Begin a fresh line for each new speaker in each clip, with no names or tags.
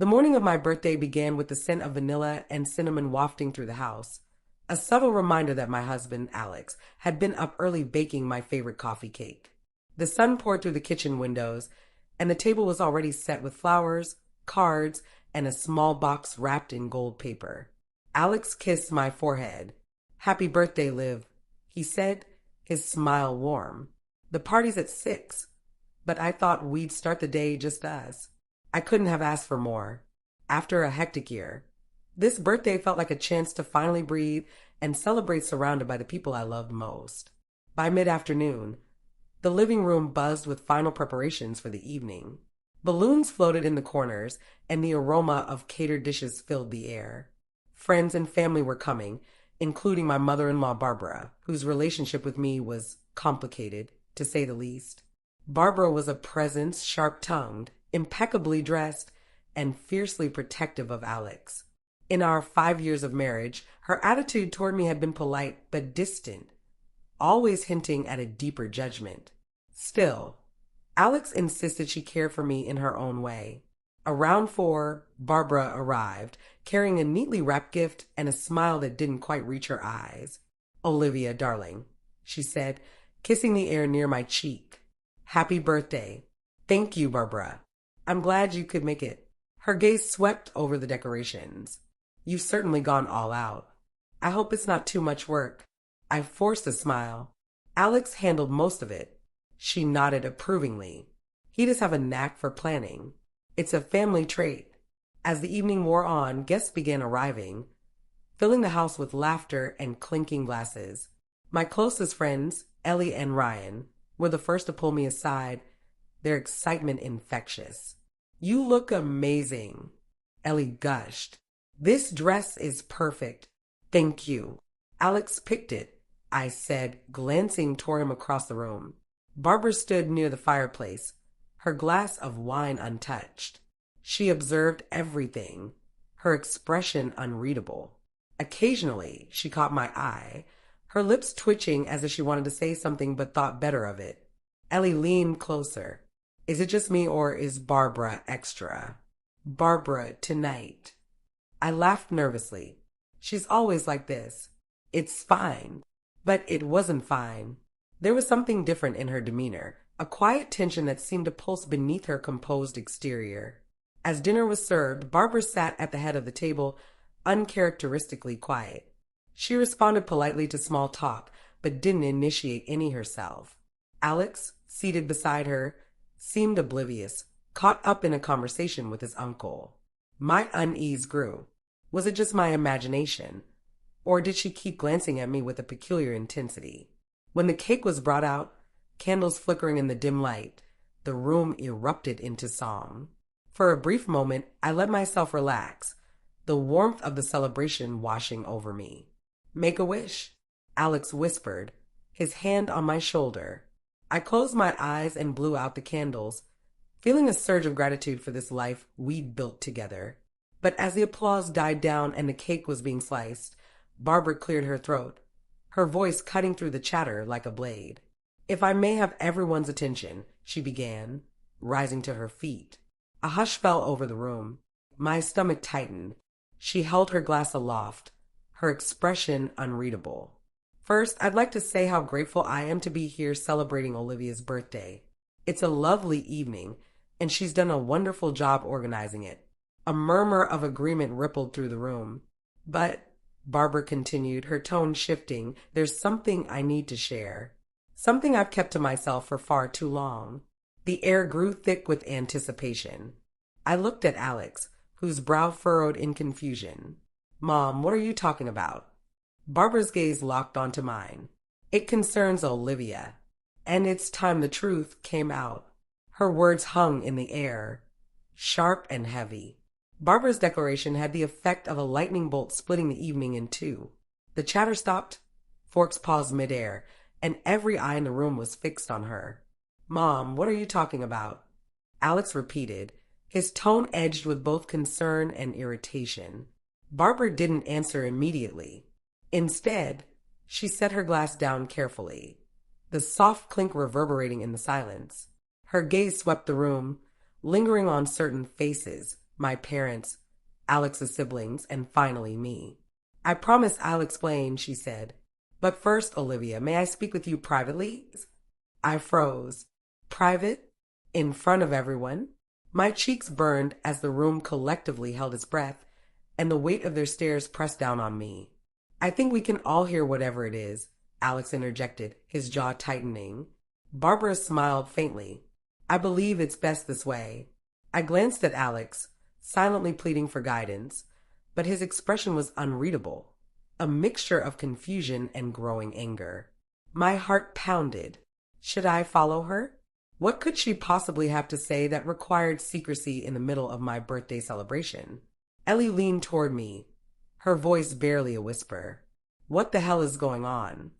The morning of my birthday began with the scent of vanilla and cinnamon wafting through the house, a subtle reminder that my husband, Alex, had been up early baking my favorite coffee cake. The sun poured through the kitchen windows, and the table was already set with flowers, cards, and a small box wrapped in gold paper. Alex kissed my forehead. "Happy birthday, Liv," he said, his smile warm. "The party's at 6, but I thought we'd start the day just us." I couldn't have asked for more. After a hectic year, this birthday felt like a chance to finally breathe and celebrate surrounded by the people I loved most. By mid-afternoon, the living room buzzed with final preparations for the evening. Balloons floated in the corners, and the aroma of catered dishes filled the air. Friends and family were coming, including my mother-in-law Barbara, whose relationship with me was complicated, to say the least. Barbara was a presence, sharp-tongued, impeccably dressed, and fiercely protective of Alex. In our 5 years of marriage, her attitude toward me had been polite but distant, always hinting at a deeper judgment. Still, Alex insisted she cared for me in her own way. Around 4, Barbara arrived, carrying a neatly wrapped gift and a smile that didn't quite reach her eyes. "Olivia, darling," she said, kissing the air near my cheek. "Happy birthday." "Thank you, Barbara. I'm glad you could make it." Her gaze swept over the decorations. "You've certainly gone all out. I hope it's not too much work." I forced a smile. "Alex handled most of it." She nodded approvingly. "He does have a knack for planning. It's a family trait." As the evening wore on, guests began arriving, filling the house with laughter and clinking glasses. My closest friends, Ellie and Ryan, were the first to pull me aside, their excitement infectious. "You look amazing," Ellie gushed. "This dress is perfect." "Thank you." "Alex picked it," I said, glancing toward him across the room. Barbara stood near the fireplace, her glass of wine untouched. She observed everything, her expression unreadable. Occasionally, she caught my eye, her lips twitching as if she wanted to say something but thought better of it. Ellie leaned closer. "Is it just me, or is Barbara extra?" "Barbara, tonight." I laughed nervously. She's always like this. "It's fine." But it wasn't fine. There was something different in her demeanor, a quiet tension that seemed to pulse beneath her composed exterior. As dinner was served, Barbara sat at the head of the table, uncharacteristically quiet. She responded politely to small talk, but didn't initiate any herself. Alex, seated beside her, seemed oblivious, caught up in a conversation with his uncle. My unease grew. Was it just my imagination? Or did she keep glancing at me with a peculiar intensity? When the cake was brought out, candles flickering in the dim light, the room erupted into song. For a brief moment, I let myself relax, the warmth of the celebration washing over me. "Make a wish," Alex whispered, his hand on my shoulder. I closed my eyes and blew out the candles, feeling a surge of gratitude for this life we'd built together. But as the applause died down and the cake was being sliced, Barbara cleared her throat, her voice cutting through the chatter like a blade. "If I may have everyone's attention," she began, rising to her feet. A hush fell over the room. My stomach tightened. She held her glass aloft, her expression unreadable. "First, I'd like to say how grateful I am to be here celebrating Olivia's birthday. It's a lovely evening, and she's done a wonderful job organizing it." A murmur of agreement rippled through the room. "But," Barbara continued, her tone shifting, "there's something I need to share. Something I've kept to myself for far too long." The air grew thick with anticipation. I looked at Alex, whose brow furrowed in confusion. "Mom, what are you talking about?" Barbara's gaze locked onto mine. "It concerns Olivia." And it's time the truth came out. Her words hung in the air, sharp and heavy. Barbara's declaration had the effect of a lightning bolt splitting the evening in two. The chatter stopped, forks paused midair, and every eye in the room was fixed on her. "Mom, what are you talking about?" Alex repeated, his tone edged with both concern and irritation. Barbara didn't answer immediately. Instead, she set her glass down carefully, the soft clink reverberating in the silence. Her gaze swept the room, lingering on certain faces, my parents, Alex's siblings, and finally me. I promise I'll explain, she said. But first, Olivia, may I speak with you privately? I froze. Private? In front of everyone? My cheeks burned as the room collectively held its breath, and the weight of their stares pressed down on me. I think we can all hear whatever it is, Alex interjected, his jaw tightening. Barbara smiled faintly. I believe it's best this way. I glanced at Alex, silently pleading for guidance, but his expression was unreadable, a mixture of confusion and growing anger. My heart pounded. Should I follow her? What could she possibly have to say that required secrecy in the middle of my birthday celebration? Ellie leaned toward me, her voice barely a whisper. What the hell is going on?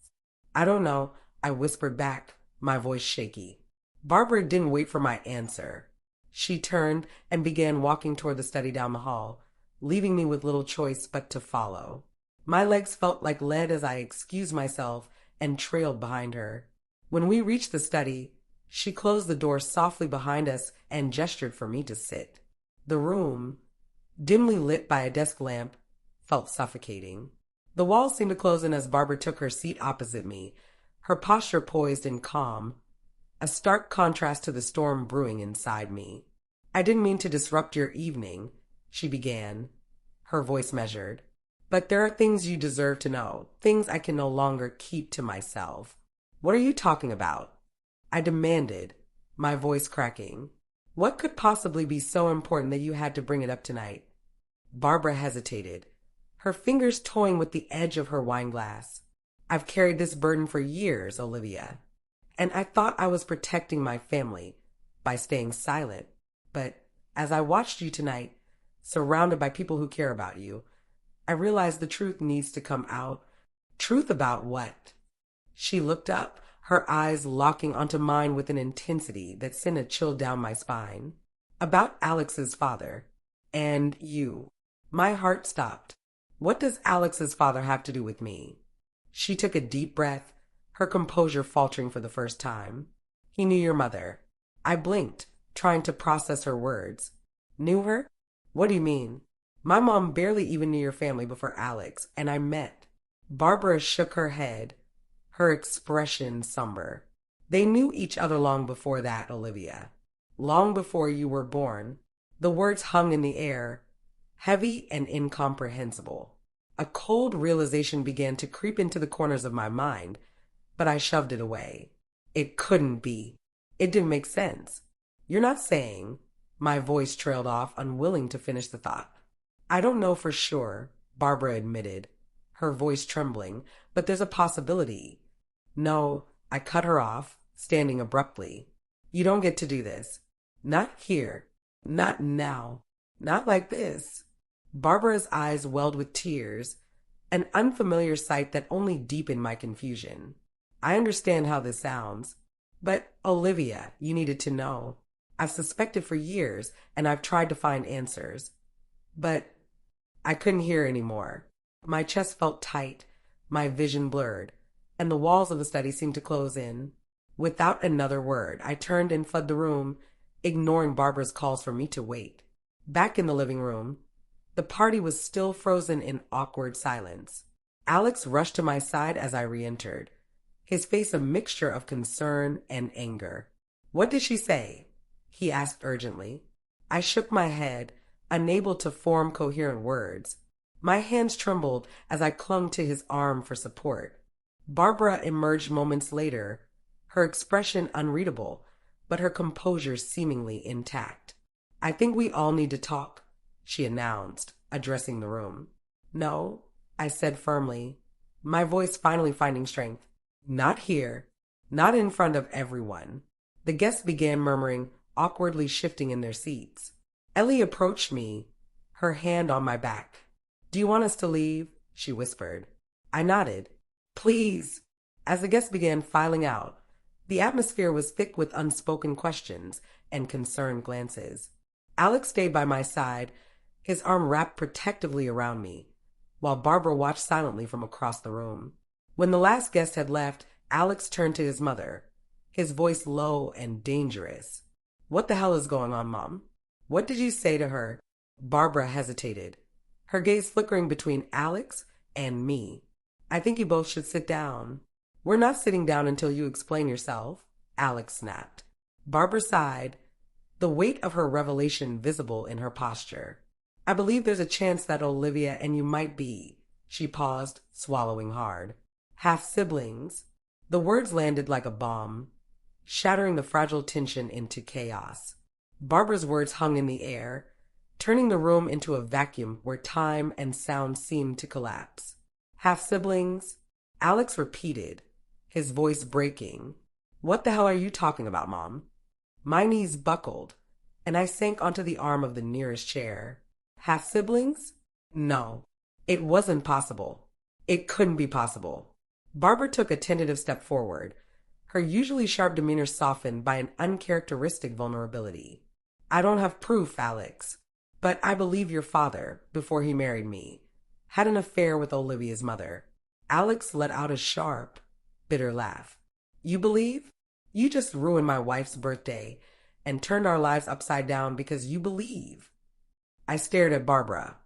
I don't know, I whispered back, my voice shaky. Barbara didn't wait for my answer. She turned and began walking toward the study down the hall, leaving me with little choice but to follow. My legs felt like lead as I excused myself and trailed behind her. When we reached the study, she closed the door softly behind us and gestured for me to sit. The room, dimly lit by a desk lamp, felt suffocating. The walls seemed to close in as Barbara took her seat opposite me, her posture poised and calm, a stark contrast to the storm brewing inside me. I didn't mean to disrupt your evening, she began, her voice measured. But there are things you deserve to know, things I can no longer keep to myself. What are you talking about? I demanded, my voice cracking. What could possibly be so important that you had to bring it up tonight? Barbara hesitated, her fingers toying with the edge of her wineglass. I've carried this burden for years, Olivia, and I thought I was protecting my family by staying silent. But as I watched you tonight, surrounded by people who care about you, I realized the truth needs to come out. Truth about what? She looked up, her eyes locking onto mine with an intensity that sent a chill down my spine. About Alex's father. And you. My heart stopped. What does Alex's father have to do with me? She took a deep breath, her composure faltering for the first time. He knew your mother. I blinked, trying to process her words. Knew her? What do you mean? My mom barely even knew your family before Alex, and I met. Barbara shook her head, her expression somber. They knew each other long before that, Olivia. Long before you were born. The words hung in the air, heavy and incomprehensible. A cold realization began to creep into the corners of my mind, but I shoved it away. It couldn't be. It didn't make sense. You're not saying... My voice trailed off, unwilling to finish the thought. I don't know for sure, Barbara admitted, her voice trembling, but there's a possibility. No, I cut her off, standing abruptly. You don't get to do this. Not here. Not now. Not like this. Barbara's eyes welled with tears, an unfamiliar sight that only deepened my confusion. I understand how this sounds, but Olivia, you needed to know. I've suspected for years, and I've tried to find answers. But I couldn't hear anymore. My chest felt tight, my vision blurred, and the walls of the study seemed to close in. Without another word, I turned and fled the room, ignoring Barbara's calls for me to wait. Back in the living room, the party was still frozen in awkward silence. Alex rushed to my side as I re-entered, his face a mixture of concern and anger. What did she say? He asked urgently. I shook my head, unable to form coherent words. My hands trembled as I clung to his arm for support. Barbara emerged moments later, her expression unreadable, but her composure seemingly intact. I think we all need to talk, she announced, addressing the room. No, I said firmly, my voice finally finding strength. Not here. Not in front of everyone. The guests began murmuring, awkwardly shifting in their seats. Ellie approached me, her hand on my back. Do you want us to leave? She whispered. I nodded. Please. As the guests began filing out, the atmosphere was thick with unspoken questions and concerned glances. Alex stayed by my side, his arm wrapped protectively around me, while Barbara watched silently from across the room. When the last guest had left, Alex turned to his mother, his voice low and dangerous. What the hell is going on, Mom? What did you say to her? Barbara hesitated, her gaze flickering between Alex and me. I think you both should sit down. We're not sitting down until you explain yourself, Alex snapped. Barbara sighed, the weight of her revelation visible in her posture. I believe there's a chance that Olivia and you might be. She paused, swallowing hard. Half siblings. The words landed like a bomb, shattering the fragile tension into chaos. Barbara's words hung in the air, turning the room into a vacuum where time and sound seemed to collapse. Half siblings? Alex repeated, his voice breaking. What the hell are you talking about, Mom? My knees buckled, and I sank onto the arm of the nearest chair. Half siblings? No, it wasn't possible. It couldn't be possible. Barbara took a tentative step forward, her usually sharp demeanor softened by an uncharacteristic vulnerability. I don't have proof, Alex, but I believe your father, before he married me, had an affair with Olivia's mother. Alex let out a sharp, bitter laugh. You believe? You just ruined my wife's birthday and turned our lives upside down because you believe. I stared at Barbara,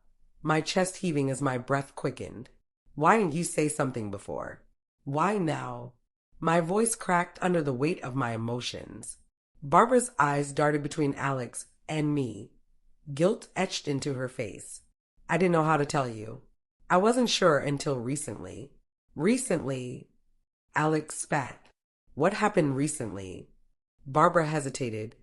my chest heaving as my breath quickened. Why didn't you say something before? Why now? My voice cracked under the weight of my emotions. Barbara's eyes darted between Alex and me, guilt etched into her face. I didn't know how to tell you. I wasn't sure until recently. Recently? Alex spat. What happened recently? Barbara hesitated,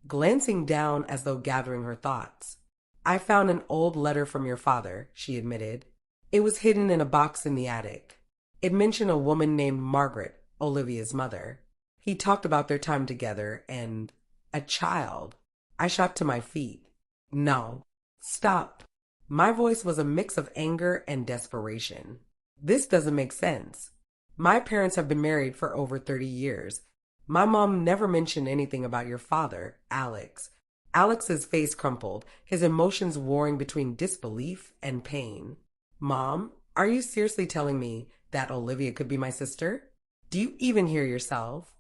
glancing down as though gathering her thoughts. I found an old letter from your father, she admitted. It was hidden in a box in the attic. It mentioned a woman named Margaret, Olivia's mother. He talked about their time together and a child. I shot to my feet. No. Stop. My voice was a mix of anger and desperation. This doesn't make sense. My parents have been married for over 30 years. My mom never mentioned anything about your father, Alex. Alex's face crumpled, his emotions warring between disbelief and pain. Mom, are you seriously telling me that Olivia could be my sister? Do you even hear yourself?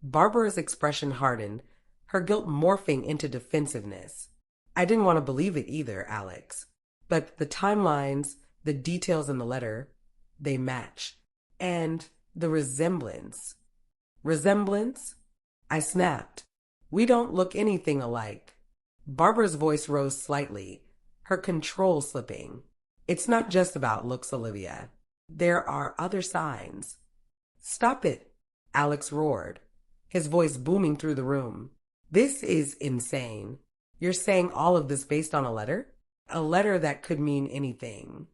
Barbara's expression hardened, her guilt morphing into defensiveness. I didn't want to believe it either, Alex. But the timelines, the details in the letter, they match. And the resemblance. Resemblance? I snapped. We don't look anything alike. Barbara's voice rose slightly, her control slipping. It's not just about looks, Olivia. There are other signs. Stop it, Alex roared, his voice booming through the room. This is insane. You're saying all of this based on a letter? A letter that could mean anything.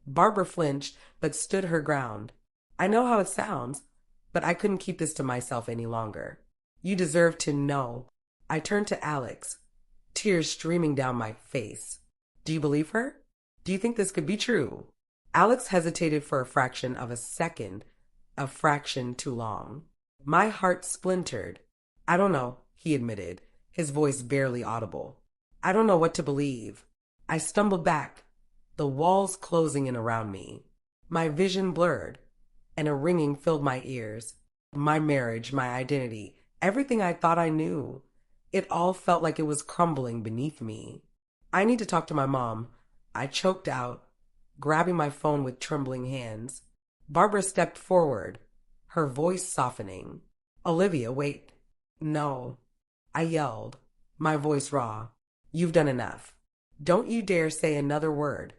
Barbara flinched, but stood her ground. I know how it sounds, but I couldn't keep this to myself any longer. You deserve to know. I turned to Alex, tears streaming down my face. Do you believe her? Do you think this could be true? Alex hesitated for a fraction of a second, a fraction too long. My heart splintered. I don't know, he admitted, his voice barely audible. I don't know what to believe. I stumbled back, the walls closing in around me. My vision blurred, and a ringing filled my ears. My marriage, my identity, everything I thought I knew. It all felt like it was crumbling beneath me. I need to talk to my mom, I choked out, grabbing my phone with trembling hands. Barbara stepped forward, her voice softening. Olivia, wait. No. I yelled, my voice raw. You've done enough. Don't you dare say another word.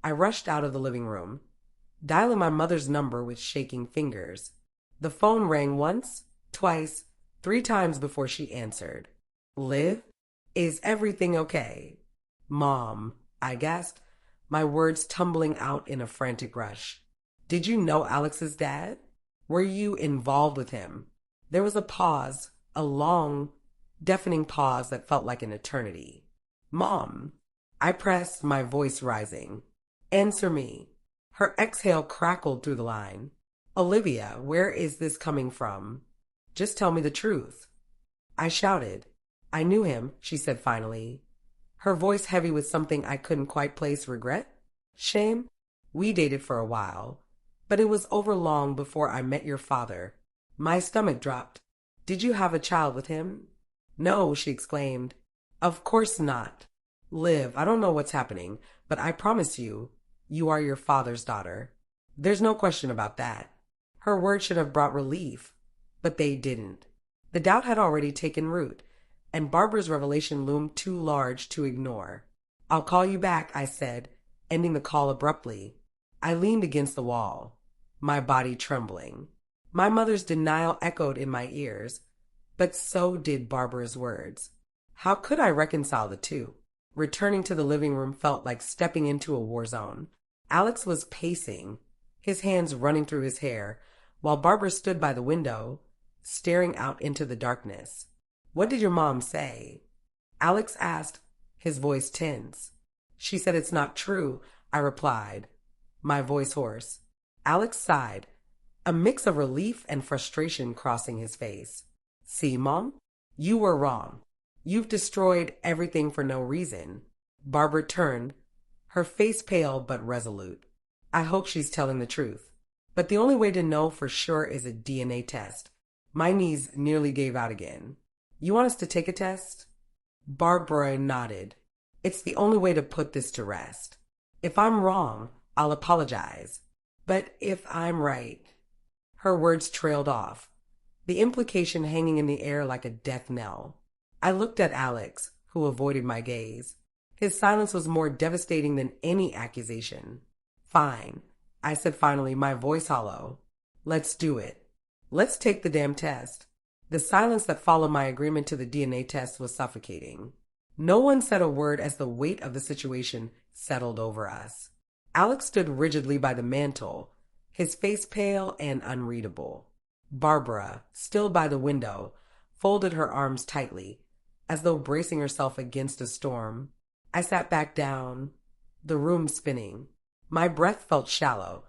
I rushed out of the living room, dialing my mother's number with shaking fingers. The phone rang once, twice, 3 times before she answered. Liv? Is everything okay? Mom, I gasped, my words tumbling out in a frantic rush. Did you know Alex's dad? Were you involved with him? There was a pause, a long, deafening pause that felt like an eternity. Mom, I pressed, my voice rising. Answer me. Her exhale crackled through the line. Olivia, where is this coming from? Just tell me the truth. I shouted. I knew him, she said finally, her voice heavy with something I couldn't quite place. Regret? Shame? We dated for a while, but it was over long before I met your father. My stomach dropped. Did you have a child with him? No, she exclaimed. Of course not. Liv, I don't know what's happening, but I promise you, you are your father's daughter. There's no question about that. Her words should have brought relief, but they didn't. The doubt had already taken root, and Barbara's revelation loomed too large to ignore. I'll call you back, I said, ending the call abruptly. I leaned against the wall, my body trembling. My mother's denial echoed in my ears, but so did Barbara's words. How could I reconcile the two? Returning to the living room felt like stepping into a war zone. Alex was pacing, his hands running through his hair, while Barbara stood by the window, staring out into the darkness. What did your mom say? Alex asked, his voice tense. She said it's not true, I replied, my voice hoarse. Alex sighed, a mix of relief and frustration crossing his face. See, Mom? You were wrong. You've destroyed everything for no reason. Barbara turned, her face pale but resolute. I hope she's telling the truth. But the only way to know for sure is a DNA test. My knees nearly gave out again. You want us to take a test? Barbara nodded. It's the only way to put this to rest. If I'm wrong, I'll apologize. But if I'm right... Her words trailed off, the implication hanging in the air like a death knell. I looked at Alex, who avoided my gaze. His silence was more devastating than any accusation. Fine, I said finally, my voice hollow. Let's do it. Let's take the damn test. The silence that followed my agreement to the DNA test was suffocating. No one said a word as the weight of the situation settled over us. Alex stood rigidly by the mantel, his face pale and unreadable. Barbara, still by the window, folded her arms tightly, as though bracing herself against a storm. I sat back down, the room spinning. My breath felt shallow,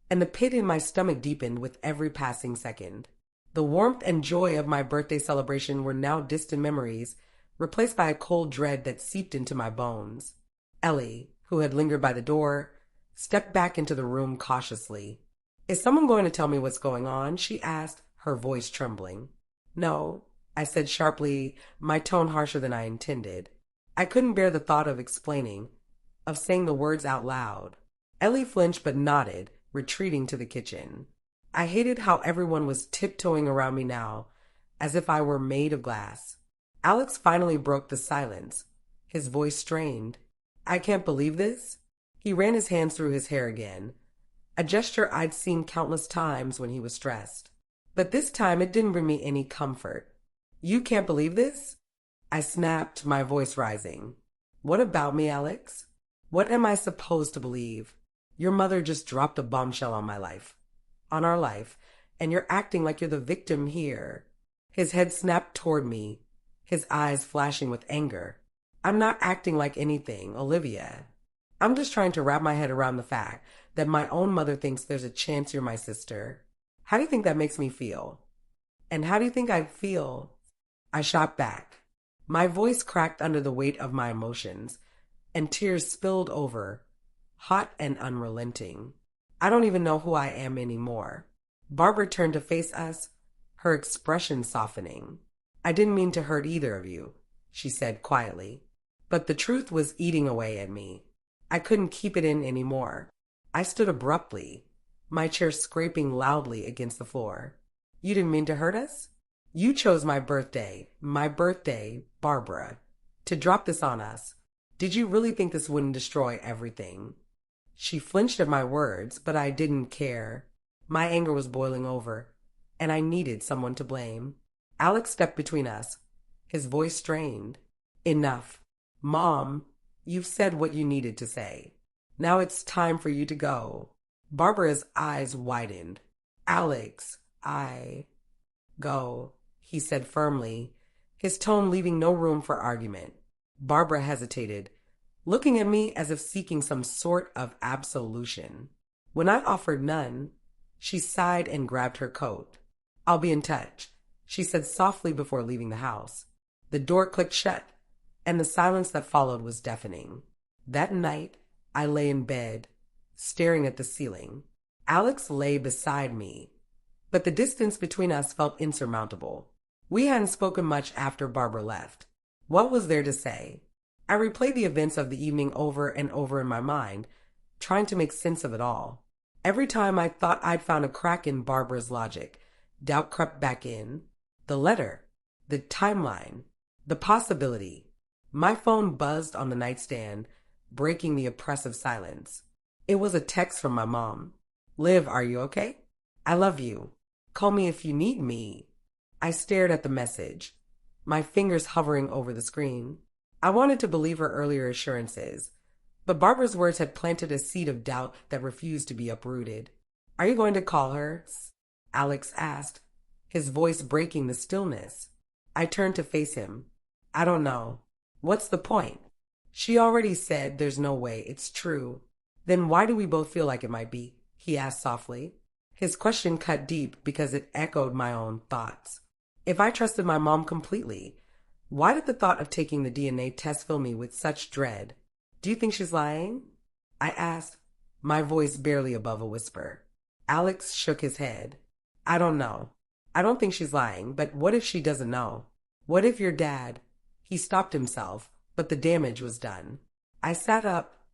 and the pit in my stomach deepened with every passing second. The warmth and joy of my birthday celebration were now distant memories, replaced by a cold dread that seeped into my bones. Ellie, who had lingered by the door, stepped back into the room cautiously. Is someone going to tell me what's going on? She asked, her voice trembling. No, I said sharply, my tone harsher than I intended. I couldn't bear the thought of explaining, of saying the words out loud. Ellie flinched but nodded, retreating to the kitchen. I hated how everyone was tiptoeing around me now, as if I were made of glass. Alex finally broke the silence, his voice strained. I can't believe this. He ran his hands through his hair again, a gesture I'd seen countless times when he was stressed. But this time it didn't bring me any comfort. You can't believe this? I snapped, my voice rising. What about me, Alex? What am I supposed to believe? Your mother just dropped a bombshell on my life, on our life, and you're acting like you're the victim here. His head snapped toward me, his eyes flashing with anger. I'm not acting like anything, Olivia. I'm just trying to wrap my head around the fact that my own mother thinks there's a chance you're my sister. How do you think that makes me feel? And how do you think I feel? I shot back. My voice cracked under the weight of my emotions, and tears spilled over, hot and unrelenting. I don't even know who I am anymore. Barbara turned to face us, her expression softening. I didn't mean to hurt either of you, she said quietly. But the truth was eating away at me. I couldn't keep it in anymore. I stood abruptly, my chair scraping loudly against the floor. You didn't mean to hurt us? You chose my birthday, Barbara, to drop this on us. Did you really think this wouldn't destroy everything? She flinched at my words, but I didn't care. My anger was boiling over, and I needed someone to blame. Alex stepped between us, his voice strained. Enough. Mom, you've said what you needed to say. Now it's time for you to go. Barbara's eyes widened. Alex, Go, he said firmly, his tone leaving no room for argument. Barbara hesitated, looking at me as if seeking some sort of absolution. When I offered none, she sighed and grabbed her coat. I'll be in touch, she said softly before leaving the house. The door clicked shut, and the silence that followed was deafening. That night, I lay in bed, staring at the ceiling. Alex lay beside me, but the distance between us felt insurmountable. We hadn't spoken much after Barbara left. What was there to say? I replayed the events of the evening over and over in my mind, trying to make sense of it all. Every time I thought I'd found a crack in Barbara's logic, doubt crept back in. The letter, the timeline, the possibility. My phone buzzed on the nightstand, breaking the oppressive silence. It was a text from my mom. "Liv, are you okay? I love you. Call me if you need me." I stared at the message, my fingers hovering over the screen. I wanted to believe her earlier assurances, but Barbara's words had planted a seed of doubt that refused to be uprooted. "Are you going to call her?" Alex asked, his voice breaking the stillness. I turned to face him. "I don't know. What's the point? She already said there's no way it's true." "Then why do we both feel like it might be?" he asked softly. His question cut deep because it echoed my own thoughts. If I trusted my mom completely, why did the thought of taking the DNA test fill me with such dread? "Do you think she's lying?" I asked, my voice barely above a whisper. Alex shook his head. "I don't know. I don't think she's lying, but what if she doesn't know? What if your dad—" He stopped himself, but the damage was done. I sat up,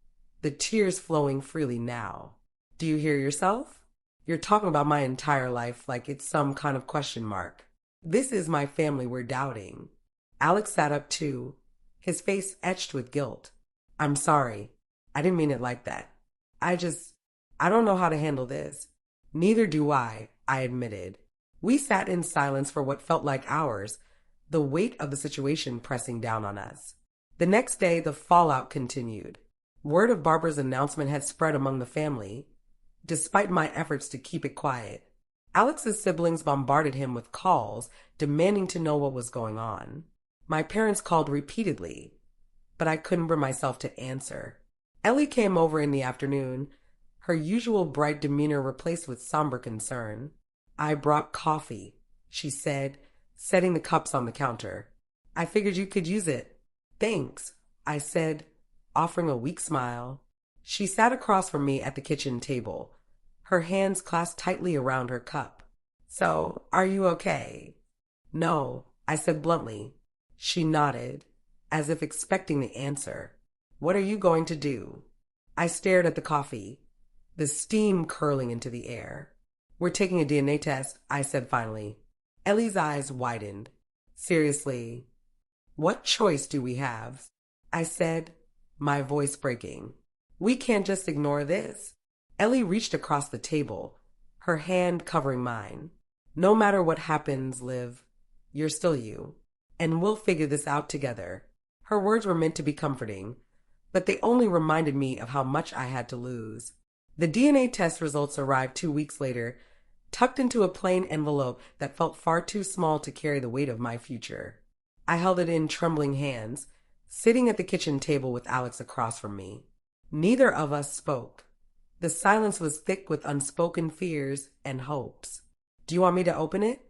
the tears flowing freely now. "Do you hear yourself? You're talking about my entire life like it's some kind of question mark. This is my family we're doubting." Alex sat up too, his face etched with guilt. "I'm sorry. I didn't mean it like that. I don't know how to handle this." "Neither do I admitted. We sat in silence for what felt like hours, the weight of the situation pressing down on us. The next day, the fallout continued. Word of Barbara's announcement had spread among the family, despite my efforts to keep it quiet. Alex's siblings bombarded him with calls, demanding to know what was going on. My parents called repeatedly, but I couldn't bring myself to answer. Ellie came over in the afternoon, her usual bright demeanor replaced with somber concern. "I brought coffee," she said, setting the cups on the counter. "I figured you could use it." "Thanks," I said, offering a weak smile. She sat across from me at the kitchen table, her hands clasped tightly around her cup. "So, are you okay?" "No," I said bluntly. She nodded, as if expecting the answer. "What are you going to do?" I stared at the coffee, the steam curling into the air. "We're taking a DNA test," I said finally. Ellie's eyes widened. "Seriously, what choice do we have?" I said, my voice breaking. "We can't just ignore this." Ellie reached across the table, her hand covering mine. "No matter what happens, Liv, you're still you, and we'll figure this out together." Her words were meant to be comforting, but they only reminded me of how much I had to lose. The DNA test results arrived 2 weeks later, tucked into a plain envelope that felt far too small to carry the weight of my future. I held it in trembling hands, sitting at the kitchen table with Alex across from me. Neither of us spoke. The silence was thick with unspoken fears and hopes. "Do you want me to open it?"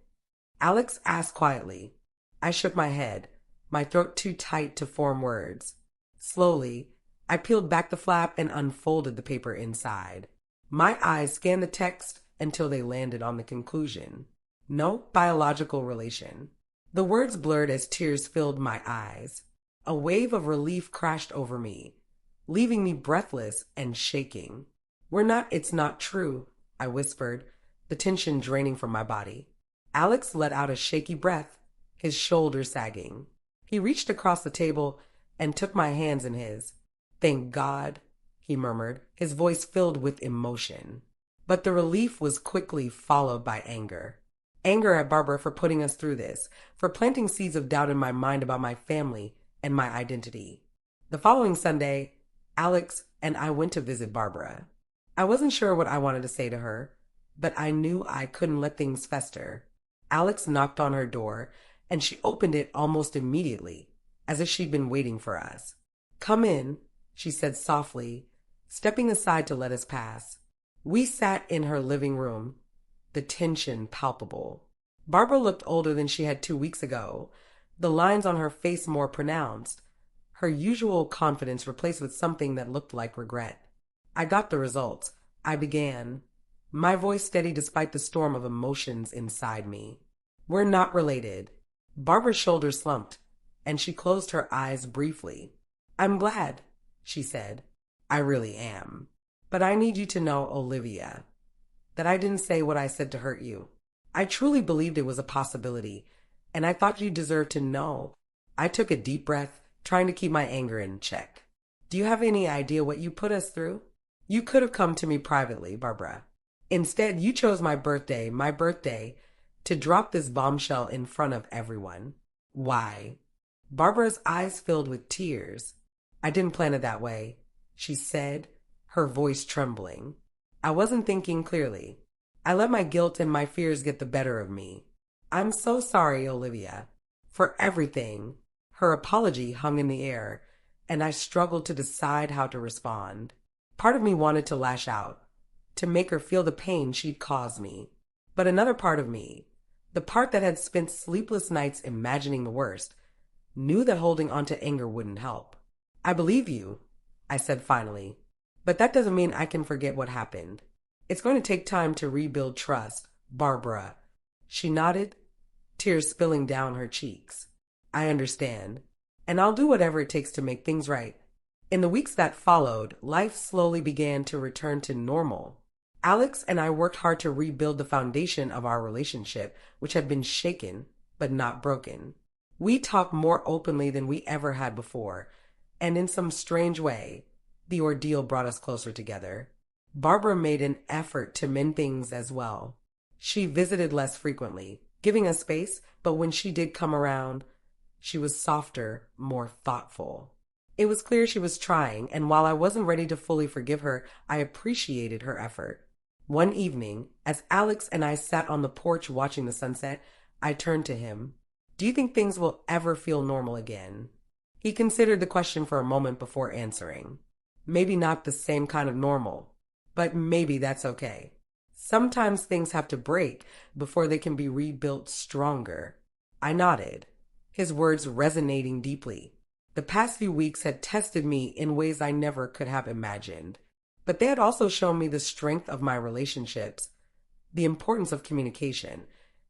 Alex asked quietly. I shook my head, my throat too tight to form words. Slowly, I peeled back the flap and unfolded the paper inside. My eyes scanned the text until they landed on the conclusion. "No biological relation." The words blurred as tears filled my eyes. A wave of relief crashed over me, leaving me breathless and shaking. It's not true," I whispered, the tension draining from my body. Alex let out a shaky breath, his shoulders sagging. He reached across the table and took my hands in his. "Thank God," he murmured, his voice filled with emotion. But the relief was quickly followed by anger. Anger at Barbara for putting us through this, for planting seeds of doubt in my mind about my family and my identity. The following Sunday, Alex and I went to visit Barbara. I wasn't sure what I wanted to say to her, but I knew I couldn't let things fester. Alex knocked on her door, and she opened it almost immediately, as if she'd been waiting for us. "Come in," she said softly, stepping aside to let us pass. We sat in her living room, the tension palpable. Barbara looked older than she had 2 weeks ago, the lines on her face more pronounced, her usual confidence replaced with something that looked like regret. "I got the results," I began, my voice steady despite the storm of emotions inside me. "We're not related." Barbara's shoulders slumped, and she closed her eyes briefly. I'm glad, she said. I really am. But I need you to know, Olivia, that I didn't say what I said to hurt you. I truly believed it was a possibility, and I thought you deserved to know. I took a deep breath, trying to keep my anger in check. Do you have any idea what you put us through? You could have come to me privately, Barbara. Instead, you chose my birthday, to drop this bombshell in front of everyone. Why? Barbara's eyes filled with tears. I didn't plan it that way, she said, her voice trembling. I wasn't thinking clearly. I let my guilt and my fears get the better of me. I'm so sorry, Olivia, for everything. Her apology hung in the air, and I struggled to decide how to respond. Part of me wanted to lash out, to make her feel the pain she'd caused me. But another part of me, the part that had spent sleepless nights imagining the worst, knew that holding on to anger wouldn't help. I believe you, I said finally, but that doesn't mean I can forget what happened. It's going to take time to rebuild trust, Barbara. She nodded, tears spilling down her cheeks. I understand, and I'll do whatever it takes to make things right. In the weeks that followed, life slowly began to return to normal. Alex and I worked hard to rebuild the foundation of our relationship, which had been shaken but not broken. We talked more openly than we ever had before, and in some strange way, the ordeal brought us closer together. Barbara made an effort to mend things as well. She visited less frequently, giving us space, but when she did come around, she was softer, more thoughtful. It was clear she was trying, and while I wasn't ready to fully forgive her, I appreciated her effort. One evening, as Alex and I sat on the porch watching the sunset, I turned to him. Do you think things will ever feel normal again? He considered the question for a moment before answering. Maybe not the same kind of normal, but maybe that's okay. Sometimes things have to break before they can be rebuilt stronger. I nodded, his words resonating deeply. The past few weeks had tested me in ways I never could have imagined, but they had also shown me the strength of my relationships, the importance of communication,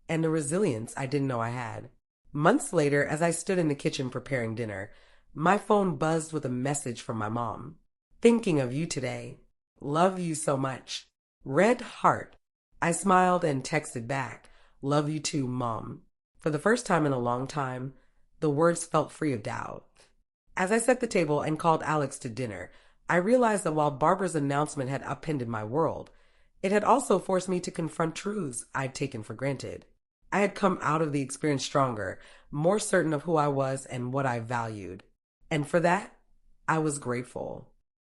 and the resilience I didn't know I had. Months later, as I stood in the kitchen preparing dinner, my phone buzzed with a message from my mom. Thinking of you today. Love you so much. Red heart. I smiled and texted back. Love you too, Mom. For the first time in a long time, the words felt free of doubt. As I set the table and called Alex to dinner, I realized that while Barbara's announcement had upended my world, it had also forced me to confront truths I'd taken for granted. I had come out of the experience stronger, more certain of who I was and what I valued. And for that, I was grateful.